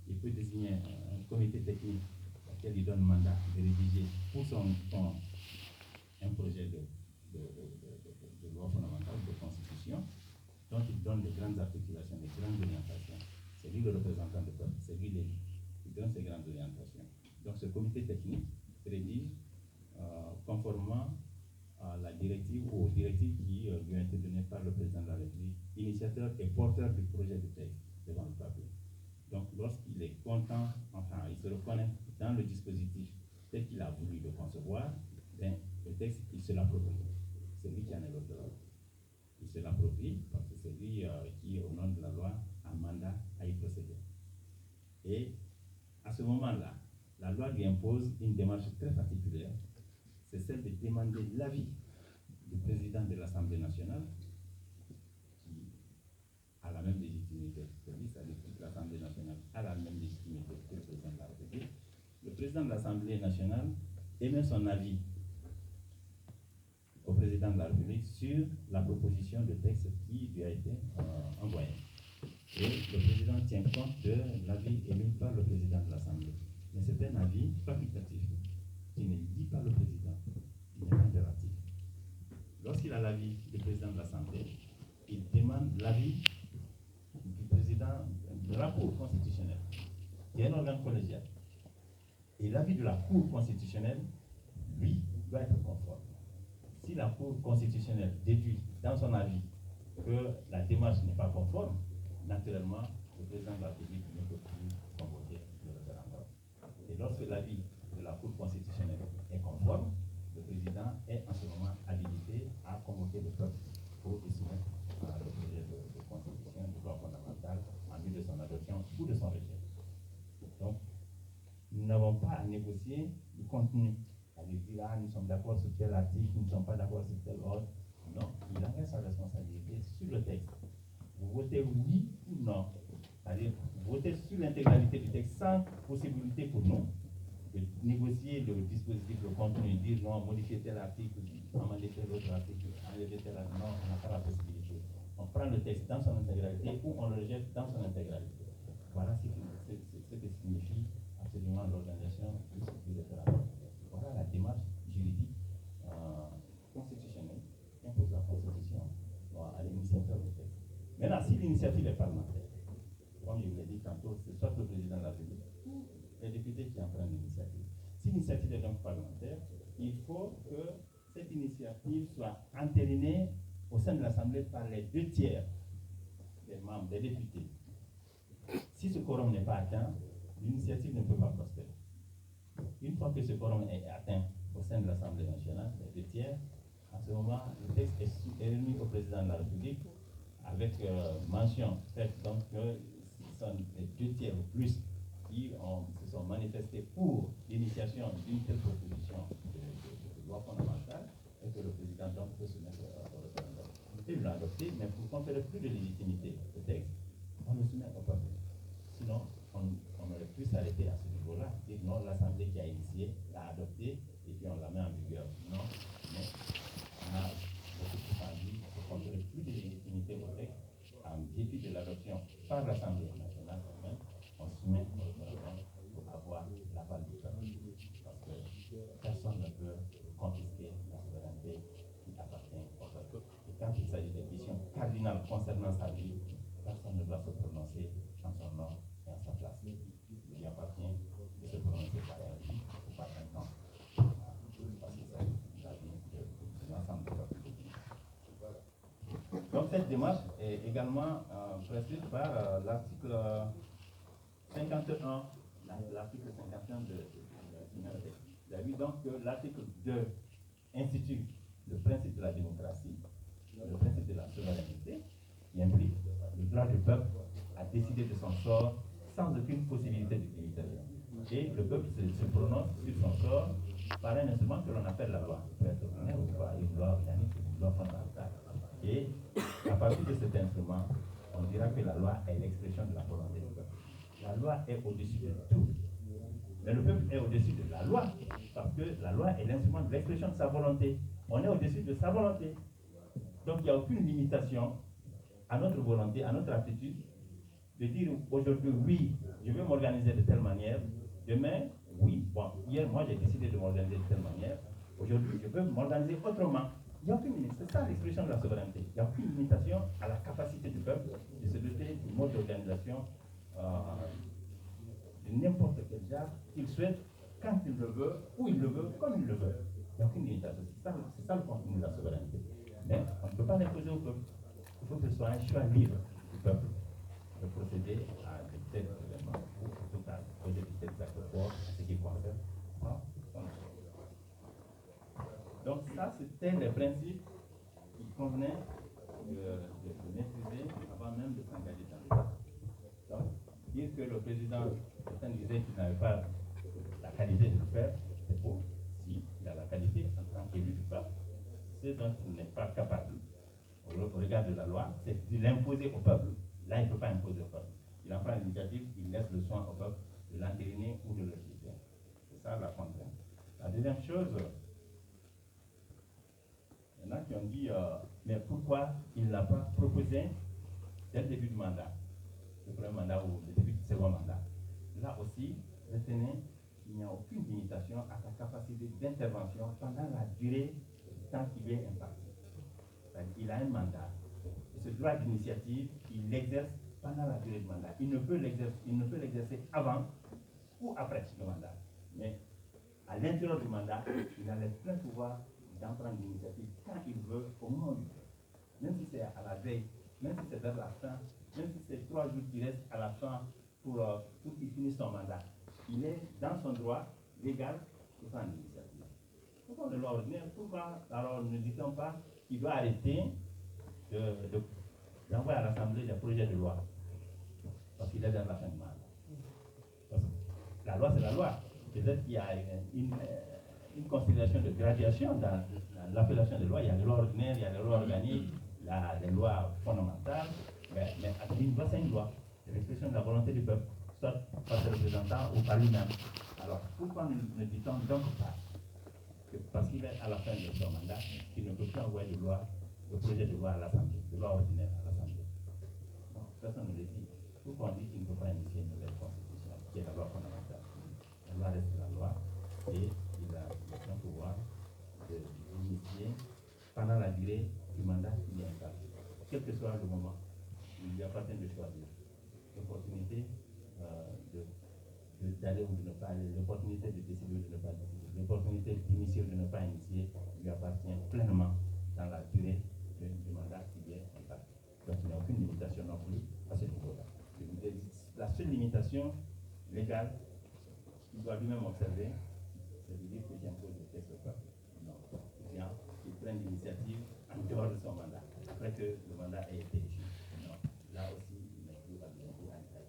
il peut désigner un comité technique auquel il donne mandat de rédiger pour son un projet de loi fondamentale, de constitution, dont il donne les grandes articulations, les grandes orientations. C'est lui le représentant du peuple, c'est lui qui donne ces grandes orientations. Donc ce comité technique rédige conformément à la directive ou aux directives qui lui ont été données par le président de la République, initiateur et porteur du projet de texte devant le peuple. Donc lorsqu'il est content, enfin il se reconnaît dans le dispositif tel qu'il a voulu le concevoir, ben, le texte, il se l'approprie. C'est lui qui en est l'auteur. Il se l'approprie parce que c'est lui qui, au nom de la loi, a mandat à y procéder. Et à ce moment-là, la loi lui impose une démarche très particulière, c'est celle de demander l'avis du président de l'Assemblée nationale, qui a la même légitimité que lui, c'est-à-dire que l'Assemblée nationale a la même légitimité que le président de la République. Le président de l'Assemblée nationale émet son avis au président de la République sur la proposition de texte qui lui a été envoyée. Et le président tient compte de l'avis émis par le président de l'Assemblée. Mais c'est un avis facultatif qui ne dit pas le président, il n'est pas impératif. Lorsqu'il a l'avis du président de l'Assemblée, il demande l'avis du président de la Cour constitutionnelle, qui est un organe collégial. Et l'avis de la Cour constitutionnelle, lui, doit être conforme. Si la Cour constitutionnelle déduit dans son avis que la démarche n'est pas conforme, naturellement, le président de la République ne peut plus convoquer le référendum. Et lorsque l'avis de la Cour constitutionnelle est conforme, le président est en ce moment habilité à convoquer le peuple pour y soumettre le projet de constitution, de loi fondamentale, en vue de son adoption ou de son rejet. Donc, nous n'avons pas à négocier le contenu. C'est-à-dire dire, ah, nous sommes d'accord sur tel article, nous ne sommes pas d'accord sur tel autre. Non, il engage sa responsabilité sur le texte. Vous votez oui ou non. C'est-à-dire, vous votez sur l'intégralité du texte sans possibilité pour nous de négocier le dispositif, le contenu, dire non, modifier tel article, amender tel autre article, enlever tel article. Non, on n'a pas la possibilité. On prend le texte dans son intégralité ou on le rejette dans son intégralité. Voilà ce que signifie absolument l'organisation du référendum. Voilà la démarche juridique constitutionnelle qu'impose la Constitution à l'initiateur du texte. Maintenant, si l'initiative est parlementaire, comme je vous l'ai dit tantôt, c'est soit le président de la République ou les députés qui en prennent l'initiative. Si l'initiative est donc parlementaire, il faut que cette initiative soit entérinée au sein de l'Assemblée par les 2/3 des membres, des députés. Si ce quorum n'est pas atteint, l'initiative ne peut pas prospérer. Une fois que ce quorum est atteint au sein de l'Assemblée nationale, les 2/3, à ce moment, le texte est remis au président de la République avec mention faite donc que ce sont les 2/3 ou plus qui se sont manifestés pour l'initiation d'une telle proposition de loi fondamentale et que le président donc peut se mettre au référendum. Il l'a adopté, mais pour conférer plus de légitimité au texte, on le soumet au peuple. Sinon, on aurait pu s'arrêter à ce niveau-là, dire non, l'Assemblée qui a initié l'a adopté et puis on la met en vigueur. Non, mais on a beaucoup plus envie de conférer plus de légitimité au texte en dépit de l'adoption par l'Assemblée nationale elle-même, on soumet au référendum pour avoir l'aval du peuple. Parce que personne ne peut confisquer la souveraineté qui appartient au peuple. Et quand il s'agit des questions cardinales concernant sa vie, personne ne doit se prononcer en son nom et en sa place. Il lui appartient de se prononcer par un oui ou par un non. Parce qu'il s'agit de la vie de l'ensemble du peuple. Donc cette démarche est également prescrite par l'article 51, l'article 51 de vous avez vu donc que l'article 2 institue le principe de la démocratie, le principe de la souveraineté, qui implique le droit du peuple à décider de son sort sans aucune possibilité de limitation. Et le peuple se prononce sur son sort par un instrument que l'on appelle la loi. Il peut être ordinaire ou pas, une loi organique, une loi fondamentale. Et à partir de cet instrument, on dira que la loi est l'expression de la volonté du peuple. La loi est au-dessus de tout. Mais le peuple est au-dessus de la loi, parce que la loi est l'instrument de l'expression de sa volonté. On est au-dessus de sa volonté. Donc il n'y a aucune limitation à notre volonté, à notre aptitude, de dire aujourd'hui oui, je vais m'organiser de telle manière. Demain, oui, bon, hier, moi, j'ai décidé de m'organiser de telle manière. Aujourd'hui, je peux m'organiser autrement. Il n'y a aucune limitation, c'est ça l'expression de la souveraineté. Il n'y a aucune limitation à la capacité du peuple de se doter du mode d'organisation de n'importe quel genre qu'il souhaite, quand il le veut, où il le veut, comme il le veut. Il n'y a aucune limitation. C'est ça le contenu de la souveraineté. Mais on ne peut pas l'imposer au peuple. Il faut que ce soit un choix libre du peuple de procéder à de tels événements, ou en tout cas poser de tels actes forts, ce qui concerne son choix. Donc ça, c'était le principe qui convenait de maîtriser avant même de s'engager dans le débat. Donc, dire que le président disait qu'il n'avait pas la qualité de le faire, c'est faux. Si, il a la qualité en tant qu'élu du peuple. Ce dont il n'est pas capable, au regard de la loi, c'est de l'imposer au peuple. Là, il ne peut pas imposer au peuple. Il en prend l'initiative, il laisse le soin au peuple de l'entériner ou de le jeter. C'est ça la contrainte. La deuxième chose, il y en a qui ont dit, mais pourquoi il ne l'a pas proposé dès le début du mandat, le premier mandat ou le début du second mandat. Là aussi, retenez qu'il n'y a aucune limitation à sa capacité d'intervention pendant la durée du temps qu'il est imparti. Il a un mandat. Et ce droit d'initiative, il l'exerce pendant la durée du mandat. Il ne peut l'exercer avant ou après le mandat. Mais à l'intérieur du mandat, il a le plein pouvoir d'en prendre l'initiative quand il veut, au moment où il veut. Même si c'est à la veille, même si c'est vers la fin, même si c'est 3 jours qui restent à la fin pour qu'il finisse son mandat. Il est dans son droit légal de prendre l'initiative. Pourquoi de loi ordinaire? Pourquoi alors ne dit-on pas qu'il doit arrêter d'envoyer à l'Assemblée des projets de loi? Parce qu'il est dans la fin du mandat. Parce que la loi, c'est la loi. Peut-être qu'il y a une considération de graduation dans l'appellation des lois. Il y a les lois ordinaires, il y a les lois organiques, les lois fondamentales. Mais une loi, c'est une loi. C'est l'expression de la volonté du peuple, soit par ses représentants ou par lui-même. Alors, pourquoi ne dit-on donc pas que parce qu'il est à la fin de son mandat, qu'il ne peut plus envoyer de projet de loi à l'Assemblée, de loi ordinaire à l'Assemblée? Non, personne ne le dit. Pourquoi on dit qu'il ne peut pas initier une nouvelle constitution, qui est la loi fondamentale? La loi reste la loi, et il a le pouvoir d'initier pendant la durée du mandat qu'il est imparti. Quel que soit le moment, il lui appartient de choisir l'opportunité d'aller ou de ne pas aller, l'opportunité de décider ou de ne pas décider, l'opportunité d'initier ou de ne pas initier lui appartient pleinement dans la durée du mandat qui est imparti. Donc il n'y a aucune limitation non plus à ce niveau-là. La seule limitation légale qu'il doit lui-même observer, c'est de dire que j'impose le texte au peuple. Non, il prend l'initiative en dehors de son mandat, après que le mandat ait été échu. Non, là aussi, il n'est plus habilité à l'État.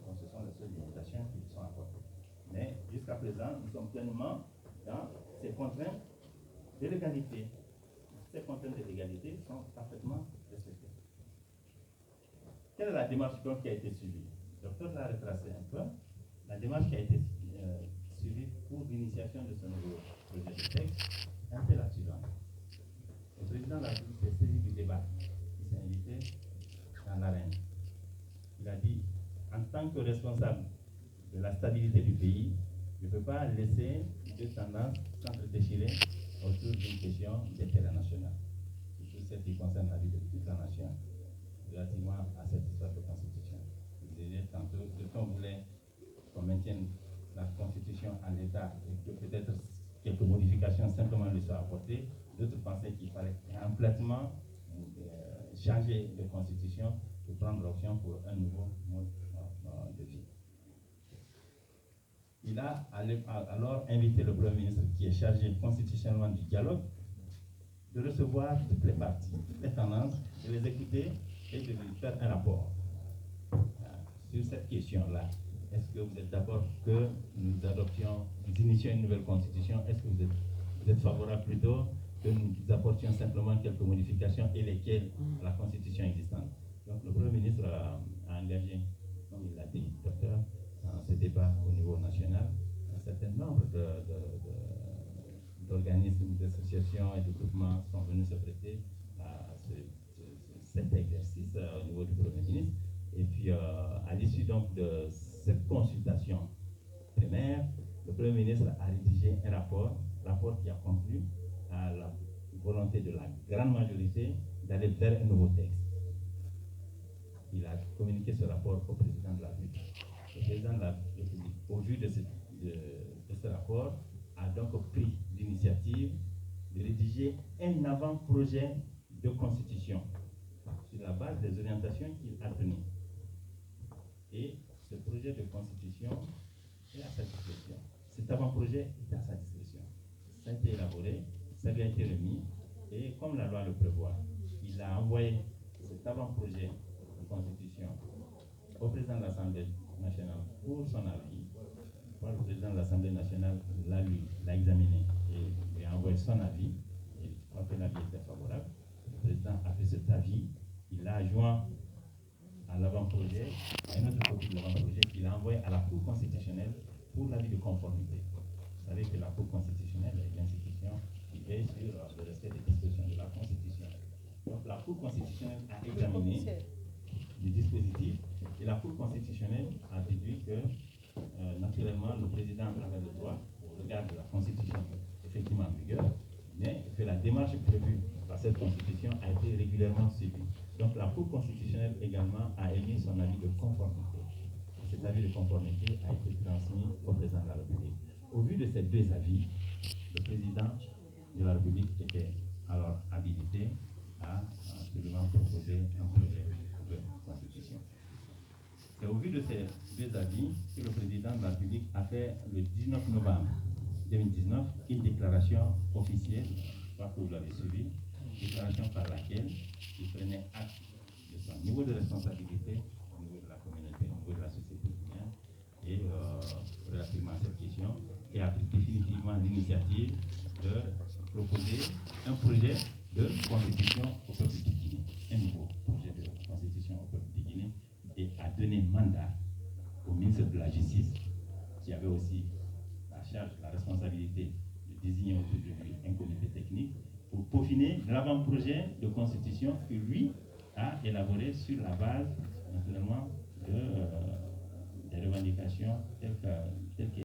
Donc ce sont les seules limitations qui sont apportées. Mais jusqu'à présent, nous sommes pleinement dans ces contraintes de l'égalité. Ces contraintes de l'égalité sont parfaitement respectées. Quelle est la démarche qui a été suivie? Le docteur l'a retracé un peu. La démarche qui a été suivie pour l'initiation de ce nouveau projet de texte est un peu la suivante. Le président de la République s'est saisi du débat. Il s'est invité dans l'arène. Il a dit, en tant que responsable de la stabilité du pays, je ne peux pas laisser deux tendances s'entre-déchirer autour d'une question d'intérêt national, surtout celle qui concerne la vie de toute la nation, relativement à cette histoire de constitution. Vous disiez tantôt que on voulait qu'on maintienne la constitution en l'état et que peut-être quelques modifications simplement lui soient apportées. D'autres pensaient qu'il fallait complètement changer de constitution pour prendre l'option pour un nouveau mode de vie. Il a alors invité le Premier ministre, qui est chargé constitutionnellement du dialogue, de recevoir toutes les parties, toutes les tendances, de les écouter et de lui faire un rapport sur cette question-là. Est-ce que vous êtes d'accord que nous adoptions, nous initions une nouvelle constitution? Est-ce que vous êtes favorable plutôt que nous apportions simplement quelques modifications et lesquelles à la constitution existante? Donc le Premier ministre a engagé, comme il l'a dit, docteur, dans ce débat au niveau national, un certain nombre d'organismes, d'associations et de groupements sont venus se prêter à cet exercice au niveau du Premier ministre. Et puis, à l'issue donc de cette consultation primaire, le Premier ministre a rédigé un rapport qui a conclu à la volonté de la grande majorité d'aller vers un nouveau texte. Il a communiqué ce rapport au président de la République. Le président de la République, au vu de ce rapport, a donc pris l'initiative de rédiger un avant-projet de constitution sur la base des orientations qu'il a données. Et ce projet de constitution est à sa discrétion. Cet avant-projet est à sa discrétion. Ça a été élaboré, ça lui a été remis, et comme la loi le prévoit, il a envoyé cet avant-projet de constitution au président de l'Assemblée nationale pour son avis. Le président de l'Assemblée nationale l'a lu, l'a examiné et lui a envoyé son avis. Et je crois que l'avis était favorable. Le président a fait cet avis, il l'a joint à l'avant-projet, à une autre copie de l'avant-projet qu'il a envoyé à la Cour constitutionnelle pour l'avis de conformité. Vous savez que la Cour constitutionnelle est l'institution qui veille sur le respect des dispositions de la Constitution. Donc la Cour constitutionnelle a examiné le dispositif et la Cour constitutionnelle a déduit que naturellement le président avait le droit, au regard de la Constitution effectivement en vigueur, mais que la démarche prévue par cette Constitution a été régulièrement suivie. Donc la Cour constitutionnelle également a émis son avis de conformité. Cet avis de conformité a été transmis au président de la République. Au vu de ces deux avis, le président de la République était alors habilité à absolument proposer un projet de constitution. C'est au vu de ces deux avis que le président de la République a fait le 19 novembre 2019 une déclaration officielle, je crois que vous l'avez suivi, déclaration par laquelle il prenait acte de son niveau de responsabilité au niveau de la communauté, au niveau de la société guinéenne, et relativement à cette question, et a pris définitivement l'initiative de proposer un projet de constitution au peuple de Guinée, un nouveau projet de constitution au peuple de Guinée, et a donné mandat au ministre de la Justice, qui avait aussi la charge, la responsabilité de désigner autour de lui un comité technique pour peaufiner l'avant-projet de constitution que lui a élaboré sur la base, naturellement, des revendications telles que